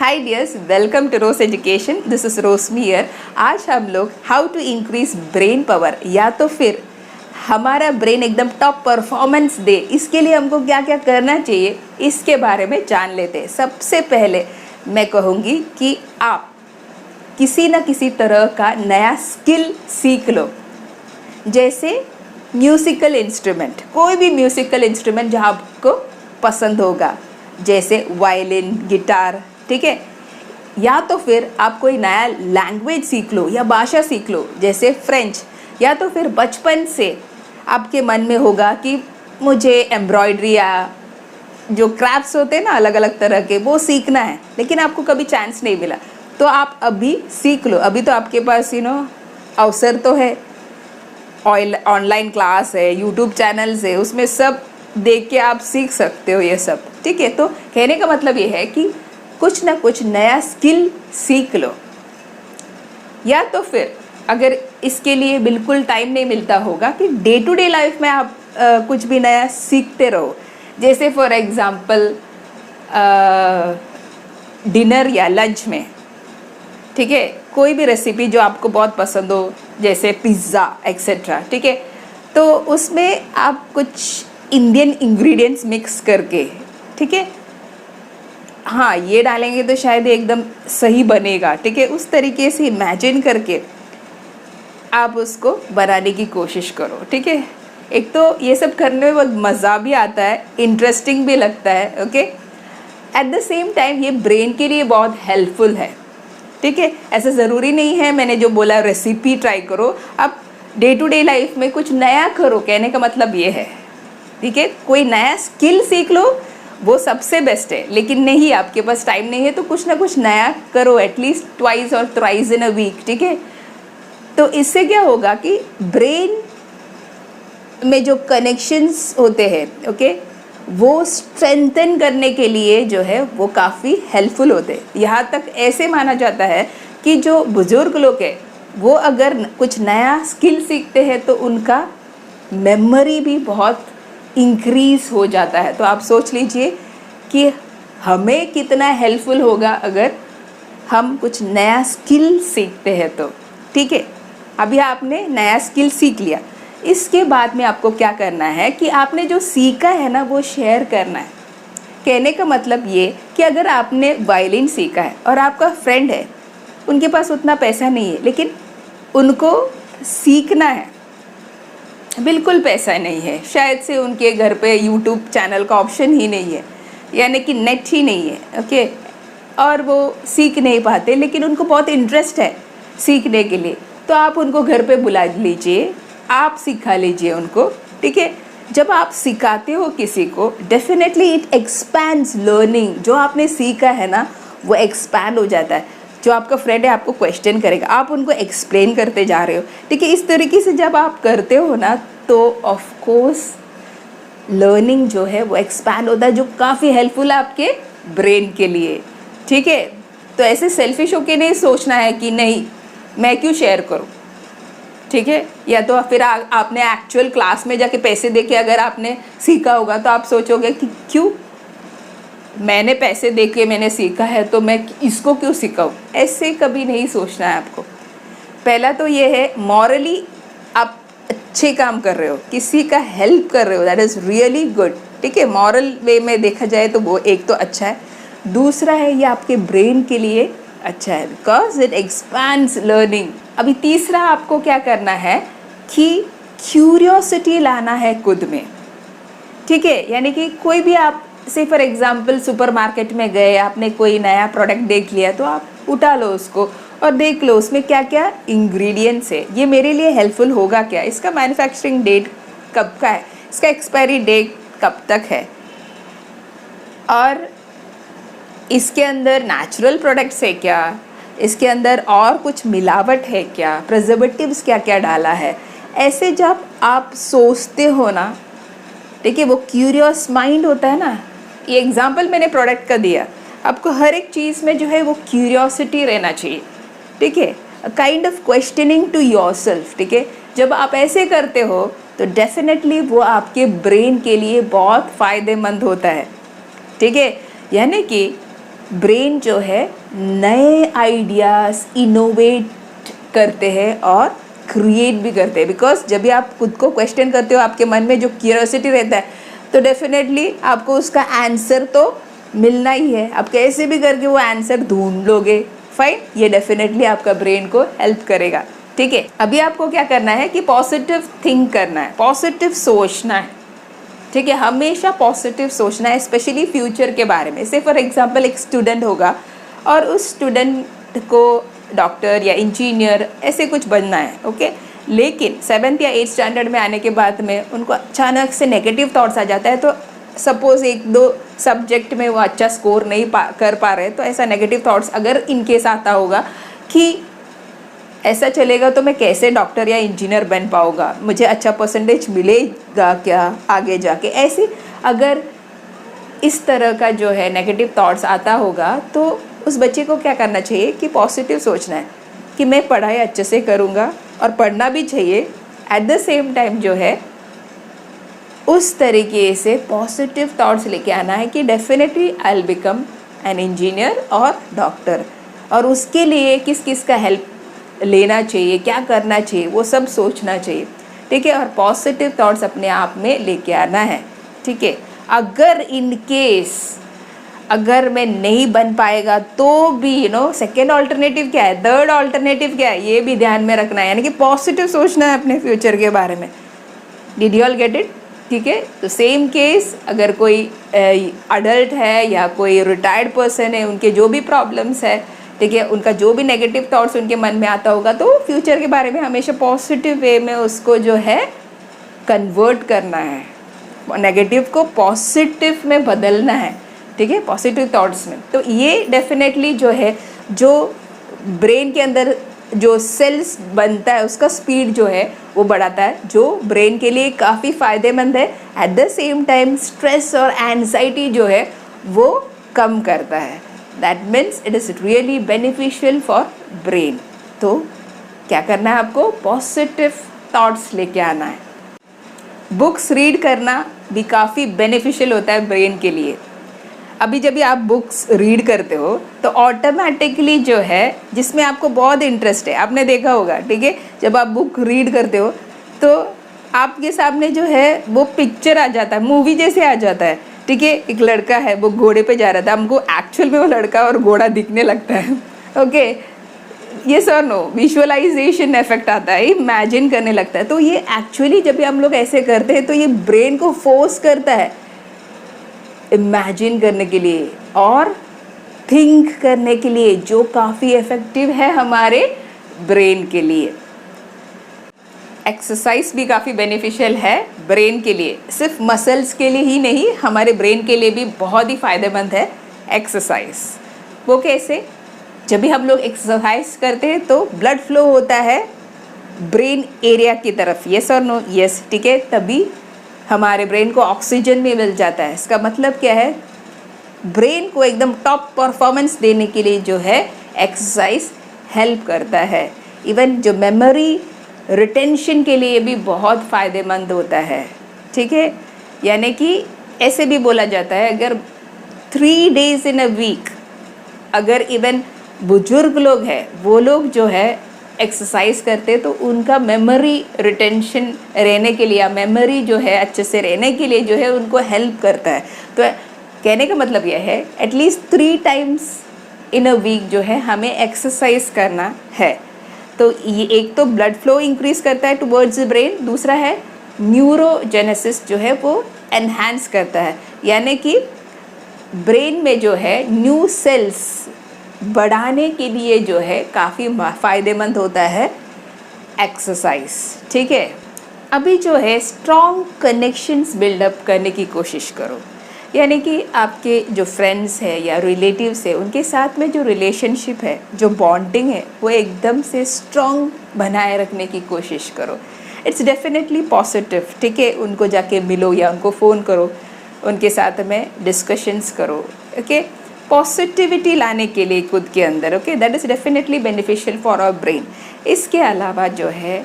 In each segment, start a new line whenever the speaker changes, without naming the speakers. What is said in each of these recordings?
Hi dears, welcome to rose education. This is Roshni here. आज हम लोग how to increase brain power, या तो फिर हमारा ब्रेन एकदम टॉप परफॉर्मेंस दे, इसके लिए हमको क्या क्या करना चाहिए इसके बारे में जान लेते हैं। सबसे पहले मैं कहूँगी कि आप किसी न किसी तरह का नया स्किल सीख लो, जैसे म्यूज़िकल इंस्ट्रूमेंट, कोई भी म्यूज़िकल इंस्ट्रूमेंट जो आपको पसंद होगा, जैसे वायलिन, गिटार, ठीक है। या तो फिर आप कोई नया लैंग्वेज सीख लो या भाषा सीख लो, जैसे फ्रेंच। या तो फिर बचपन से आपके मन में होगा कि मुझे एम्ब्रॉयडरी या जो क्राफ्ट्स होते हैं ना अलग अलग तरह के, वो सीखना है, लेकिन आपको कभी चांस नहीं मिला, तो आप अभी सीख लो। अभी तो आपके पास अवसर तो है, ऑनलाइन क्लास है, यूट्यूब चैनल्स है, उसमें सब देख के आप सीख सकते हो ये सब, ठीक है। तो कहने का मतलब ये है कि कुछ ना कुछ नया स्किल सीख लो। या तो फिर अगर इसके लिए बिल्कुल टाइम नहीं मिलता होगा कि डे टू डे लाइफ में आप कुछ भी नया सीखते रहो, जैसे फॉर एग्ज़ाम्पल डिनर या लंच में, ठीक है, कोई भी रेसिपी जो आपको बहुत पसंद हो, जैसे पिज़्ज़ा एक्सेट्रा, ठीक है, तो उसमें आप कुछ इंडियन इंग्रेडिएंट्स मिक्स करके, ठीक है, हाँ ये डालेंगे तो शायद एकदम सही बनेगा, ठीक है, उस तरीके से इमेजिन करके आप उसको बनाने की कोशिश करो, ठीक है। एक तो ये सब करने में बहुत मज़ा भी आता है, इंटरेस्टिंग भी लगता है, okay. At the same time ये ब्रेन के लिए बहुत हेल्पफुल है, ठीक है। ऐसा ज़रूरी नहीं है मैंने जो बोला रेसिपी ट्राई करो, आप डे टू डे लाइफ में कुछ नया करो, कहने का मतलब ये है, ठीक है। कोई नया स्किल सीख लो, वो सबसे बेस्ट है, लेकिन नहीं आपके पास टाइम नहीं है तो कुछ ना कुछ नया करो, एटलीस्ट ट्वाइस और थ्राइस इन अ वीक, ठीक है। तो इससे क्या होगा कि ब्रेन में जो कनेक्शंस होते हैं, ओके, वो स्ट्रेंथन करने के लिए जो है वो काफ़ी हेल्पफुल होते हैं। यहाँ तक ऐसे माना जाता है कि जो बुज़ुर्ग लोग हैं वो अगर कुछ नया स्किल सीखते हैं तो उनका मेमोरी भी बहुत इंक्रीज़ हो जाता है। तो आप सोच लीजिए कि हमें कितना हेल्पफुल होगा अगर हम कुछ नया स्किल सीखते हैं तो, ठीक है। अभी आपने नया स्किल सीख लिया, इसके बाद में आपको क्या करना है कि आपने जो सीखा है ना वो शेयर करना है। कहने का मतलब ये कि अगर आपने वायलिन सीखा है और आपका फ्रेंड है, उनके पास उतना पैसा नहीं है, लेकिन उनको सीखना है, बिल्कुल पैसा नहीं है, शायद से उनके घर पे यूट्यूब चैनल का ऑप्शन ही नहीं है, यानी कि नेट ही नहीं है, ओके, और वो सीख नहीं पाते, लेकिन उनको बहुत इंटरेस्ट है सीखने के लिए, तो आप उनको घर पे बुला लीजिए, आप सिखा लीजिए उनको, ठीक है। जब आप सिखाते हो किसी को, डेफिनेटली इट एक्सपैंड्स लर्निंग। जो आपने सीखा है ना वो एक्सपैंड हो जाता है। जो आपका फ्रेंड है आपको क्वेश्चन करेगा, आप उनको एक्सप्लेन करते जा रहे हो, ठीक है। इस तरीके से जब आप करते हो ना तो ऑफ कोर्स लर्निंग जो है वो एक्सपैंड होता है, जो काफ़ी हेल्पफुल है आपके ब्रेन के लिए, ठीक है। तो ऐसे सेल्फिश होके नहीं सोचना है कि नहीं मैं क्यों शेयर करूं, ठीक है। या तो फिर आपने एक्चुअल क्लास में जाके पैसे दे के अगर आपने सीखा होगा तो आप सोचोगे कि क्यों मैंने पैसे दे के मैंने सीखा है तो मैं इसको क्यों सिखाऊं। ऐसे कभी नहीं सोचना है आपको। पहला तो ये है मॉरली आप अच्छे काम कर रहे हो, किसी का हेल्प कर रहे हो, दैट इज़ रियली गुड, ठीक है। मॉरल वे में देखा जाए तो वो एक तो अच्छा है। दूसरा है ये आपके ब्रेन के लिए अच्छा है, बिकॉज इट एक्सपैंड्स लर्निंग। अभी तीसरा आपको क्या करना है कि क्यूरियोसिटी लाना है खुद में, ठीक है। यानी कि कोई भी आप से फॉर एग्जांपल सुपरमार्केट में गए, आपने कोई नया प्रोडक्ट देख लिया तो आप उठा लो उसको और देख लो उसमें क्या क्या इंग्रेडिएंट्स है, ये मेरे लिए हेल्पफुल होगा क्या, इसका मैन्युफैक्चरिंग डेट कब का है, इसका एक्सपायरी डेट कब तक है, और इसके अंदर नेचुरल प्रोडक्ट्स है क्या, इसके अंदर और कुछ मिलावट है क्या, प्रिजर्वेटिव्स क्या क्या डाला है। ऐसे जब आप सोचते हो ना, ठीक है, वो क्यूरियस माइंड होता है ना। ये एग्जांपल मैंने प्रोडक्ट का दिया, आपको हर एक चीज़ में जो है वो क्यूरियोसिटी रहना चाहिए, ठीक है, kind of questioning to yourself, ठीक है। जब आप ऐसे करते हो तो डेफिनेटली वो आपके ब्रेन के लिए बहुत फ़ायदेमंद होता है, ठीक है। यानी कि ब्रेन जो है नए आइडियाज़ इनोवेट करते हैं और क्रिएट भी करते हैं। बिकॉज जब भी आप खुद को क्वेश्चन करते हो, आपके मन में जो क्यूरियोसिटी रहता है, तो डेफिनेटली आपको उसका आंसर तो मिलना ही है। आप कैसे भी करके वो आंसर ढूंढ लोगे, फाइन, ये डेफिनेटली आपका ब्रेन को हेल्प करेगा। ठीक है, अभी आपको क्या करना है कि पॉजिटिव थिंक करना है, पॉजिटिव सोचना है। ठीक है, हमेशा पॉजिटिव सोचना है, स्पेशली फ्यूचर के बारे में। से फॉर एग्जांपल एक स्टूडेंट होगा और उस स्टूडेंट को डॉक्टर या इंजीनियर ऐसे कुछ बनना है, ओके, लेकिन 7th या 8th स्टैंडर्ड में आने के बाद में उनको अचानक से नेगेटिव थॉट्स आ जाता है। तो सपोज 1-2 सब्जेक्ट में वो अच्छा स्कोर नहीं कर पा रहे, तो ऐसा नेगेटिव थॉट्स अगर इनकेस आता होगा कि ऐसा चलेगा तो मैं कैसे डॉक्टर या इंजीनियर बन पाऊँगा, मुझे अच्छा परसेंटेज मिलेगा क्या आगे जाके, ऐसे अगर इस तरह का जो है नेगेटिव थॉट्स आता होगा, तो उस बच्चे को क्या करना चाहिए कि पॉजिटिव सोचना है कि मैं पढ़ाई अच्छे से करूँगा, और पढ़ना भी चाहिए। एट द सेम टाइम जो है उस तरीके से पॉजिटिव थॉट्स लेके आना है कि definitely I will become an engineer और डॉक्टर, और उसके लिए किस किस का हेल्प लेना चाहिए, क्या करना चाहिए, वो सब सोचना चाहिए। ठीक है, और पॉजिटिव थॉट्स अपने आप में लेके आना है। ठीक है, अगर इन केस अगर मैं नहीं बन पाएगा तो भी सेकेंड ऑल्टरनेटिव क्या है, थर्ड ऑल्टरनेटिव क्या है, ये भी ध्यान में रखना है। यानी कि पॉजिटिव सोचना है अपने फ्यूचर के बारे में। Did you all get it? ठीक है, तो सेम केस अगर कोई अडल्ट है या कोई रिटायर्ड पर्सन है, उनके जो भी प्रॉब्लम्स है, ठीक है, उनका जो भी नेगेटिव थॉट्स उनके मन में आता होगा, तो फ्यूचर के बारे में हमेशा पॉजिटिव वे में उसको जो है कन्वर्ट करना है, नेगेटिव को पॉजिटिव में बदलना है। ठीक है, पॉजिटिव थॉट्स में। तो ये डेफिनेटली जो है, जो ब्रेन के अंदर जो सेल्स बनता है उसका स्पीड जो है वो बढ़ाता है, जो ब्रेन के लिए काफ़ी फ़ायदेमंद है। At the same time stress और एंजाइटी जो है वो कम करता है। That means it is really beneficial for brain. तो क्या करना है आपको? पॉजिटिव थॉट्स लेके आना है। बुक्स रीड करना भी काफ़ी बेनिफिशियल होता है ब्रेन के लिए। अभी जब भी आप बुक्स रीड करते हो तो ऑटोमेटिकली जो है, जिसमें आपको बहुत इंटरेस्ट है, आपने देखा होगा, ठीक है, जब आप बुक रीड करते हो तो आपके सामने जो है वो पिक्चर आ जाता है, मूवी जैसे आ जाता है। ठीक है, एक लड़का है वो घोड़े पे जा रहा था, हमको एक्चुअल में वो लड़का और घोड़ा दिखने लगता है। ओके, ये सर नो विजुअलाइजेशन इफेक्ट आता है, इमेजिन करने लगता है। तो ये एक्चुअली जब भी हम लोग ऐसे करते हैं तो ये ब्रेन को फोर्स करता है इमेजिन करने के लिए और थिंक करने के लिए, जो काफ़ी इफ़ेक्टिव है हमारे ब्रेन के लिए। एक्सरसाइज भी काफ़ी बेनिफिशियल है ब्रेन के लिए, सिर्फ मसल्स के लिए ही नहीं, हमारे ब्रेन के लिए भी बहुत ही फ़ायदेमंद है एक्सरसाइज। वो कैसे? जब भी हम लोग एक्सरसाइज करते हैं तो ब्लड फ्लो होता है ब्रेन एरिया की तरफ, यस और नो? यस, ठीक है, तभी हमारे ब्रेन को ऑक्सीजन भी मिल जाता है। इसका मतलब क्या है? ब्रेन को एकदम टॉप परफॉर्मेंस देने के लिए जो है एक्सरसाइज हेल्प करता है। इवन जो मेमोरी रिटेंशन के लिए भी बहुत फ़ायदेमंद होता है। ठीक है, यानी कि ऐसे भी बोला जाता है, अगर 3 days इन अ वीक अगर इवन बुजुर्ग लोग हैं, वो लोग जो है एक्सरसाइज करते तो उनका मेमोरी रिटेंशन रहने के लिए या मेमोरी जो है अच्छे से रहने के लिए जो है उनको हेल्प करता है। तो कहने का मतलब यह है at least 3 times in a week जो है हमें एक्सरसाइज करना है। तो ये एक तो ब्लड फ्लो इंक्रीज करता है टुवर्ड्स द ब्रेन, दूसरा है न्यूरोजेनेसिस जो है वो एनहांस करता है, यानी कि ब्रेन में जो है न्यू सेल्स बढ़ाने के लिए जो है काफ़ी फ़ायदेमंद होता है एक्सरसाइज। ठीक है, अभी जो है स्ट्रॉन्ग कनेक्शंस बिल्डअप करने की कोशिश करो, यानी कि आपके जो फ्रेंड्स हैं या रिलेटिव्स हैं उनके साथ में जो रिलेशनशिप है, जो बॉन्डिंग है, वो एकदम से स्ट्रॉन्ग बनाए रखने की कोशिश करो। It's definitely positive. ठीक है, उनको जाके मिलो या उनको फ़ोन करो, उनके साथ में डिस्कशंस करो। ओके, पॉजिटिविटी लाने के लिए खुद के अंदर। Okay, that is definitely beneficial for our brain. इसके अलावा जो है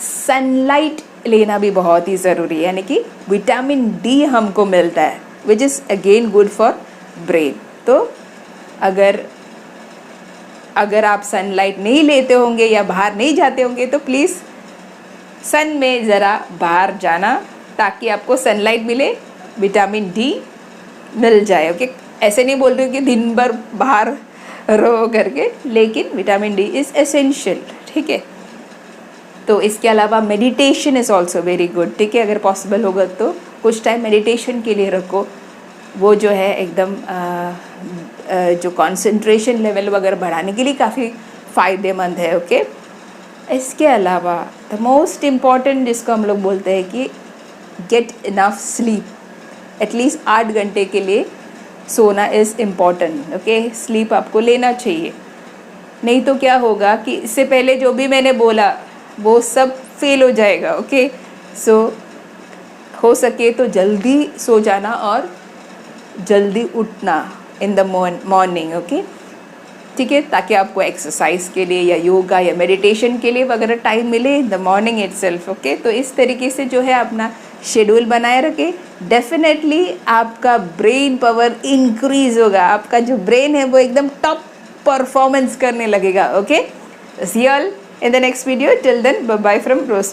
सनलाइट लेना भी बहुत ही ज़रूरी है, यानी कि विटामिन डी हमको मिलता है, which is again good for brain. तो अगर आप सनलाइट नहीं लेते होंगे या बाहर नहीं जाते होंगे तो प्लीज़ सन में ज़रा बाहर जाना, ताकि आपको सनलाइट मिले, विटामिन डी मिल जाए। ओके, ऐसे नहीं बोल रही हूँ कि दिन भर बाहर रहो करके, लेकिन विटामिन डी इज़ एसेंशियल, ठीक है। तो इसके अलावा meditation is also very good, ठीक है। अगर पॉसिबल होगा तो कुछ टाइम मेडिटेशन के लिए रखो, वो जो है एकदम जो कंसंट्रेशन लेवल वगैरह बढ़ाने के लिए काफ़ी फ़ायदेमंद है। ओके, इसके अलावा द मोस्ट इम्पॉर्टेंट जिसको हम लोग बोलते हैं कि गेट इनफ स्लीप, एटलीस्ट 8 घंटे के लिए सोना इज़ इम्पॉर्टेंट। ओके, स्लीप आपको लेना चाहिए, नहीं तो क्या होगा कि इससे पहले जो भी मैंने बोला वो सब फेल हो जाएगा। ओके, सो हो सके तो जल्दी सो जाना और जल्दी उठना इन द मॉर्निंग। ओके, ठीक है, ताकि आपको एक्सरसाइज के लिए या योगा या मेडिटेशन के लिए वगैरह टाइम मिले in the morning itself. Okay, तो इस तरीके से जो है अपना शेड्यूल बनाए रखें, डेफिनेटली आपका ब्रेन पावर इंक्रीज होगा, आपका जो ब्रेन है वो एकदम टॉप परफॉर्मेंस करने लगेगा। Okay, see you all in the next video. Till then, bye bye from Rose.